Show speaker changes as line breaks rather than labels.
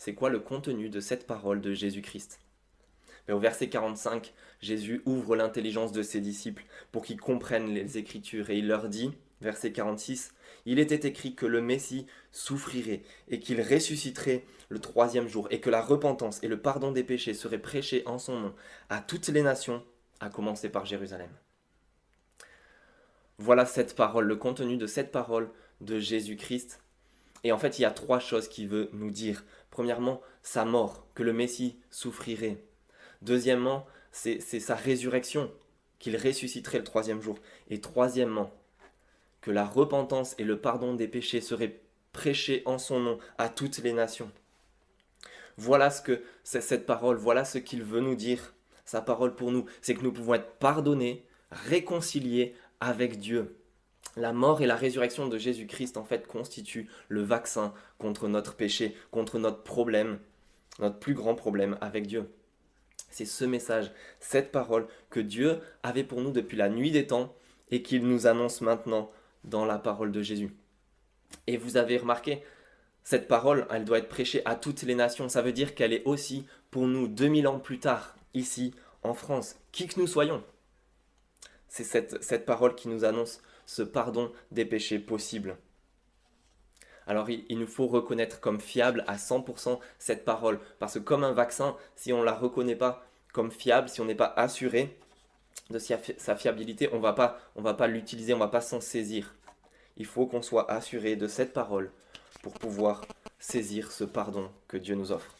c'est quoi le contenu de cette parole de Jésus-Christ? Mais au verset 45, Jésus ouvre l'intelligence de ses disciples pour qu'ils comprennent les Écritures et il leur dit, verset 46, il était écrit que le Messie souffrirait et qu'il ressusciterait le troisième jour et que la repentance et le pardon des péchés seraient prêchés en son nom à toutes les nations, à commencer par Jérusalem. Voilà cette parole, le contenu de cette parole de Jésus-Christ. Et en fait, il y a trois choses qu'il veut nous dire. Premièrement, sa mort, que le Messie souffrirait. Deuxièmement, c'est sa résurrection, qu'il ressusciterait le troisième jour. Et troisièmement, que la repentance et le pardon des péchés seraient prêchés en son nom à toutes les nations. Voilà ce que c'est cette parole, voilà ce qu'il veut nous dire, sa parole pour nous, c'est que nous pouvons être pardonnés, réconciliés avec Dieu. La mort et la résurrection de Jésus-Christ en fait constituent le vaccin contre notre péché, contre notre problème, notre plus grand problème avec Dieu. C'est ce message, cette parole que Dieu avait pour nous depuis la nuit des temps et qu'il nous annonce maintenant dans la parole de Jésus. Et vous avez remarqué, cette parole, elle doit être prêchée à toutes les nations. Ça veut dire qu'elle est aussi pour nous 2000 ans plus tard, ici en France, qui que nous soyons. C'est cette parole qui nous annonce ce pardon des péchés possible. Alors il nous faut reconnaître comme fiable à 100% cette parole. Parce que comme un vaccin, si on ne la reconnaît pas comme fiable, si on n'est pas assuré de sa fiabilité, on va pas l'utiliser, on ne va pas s'en saisir. Il faut qu'on soit assuré de cette parole pour pouvoir saisir ce pardon que Dieu nous offre.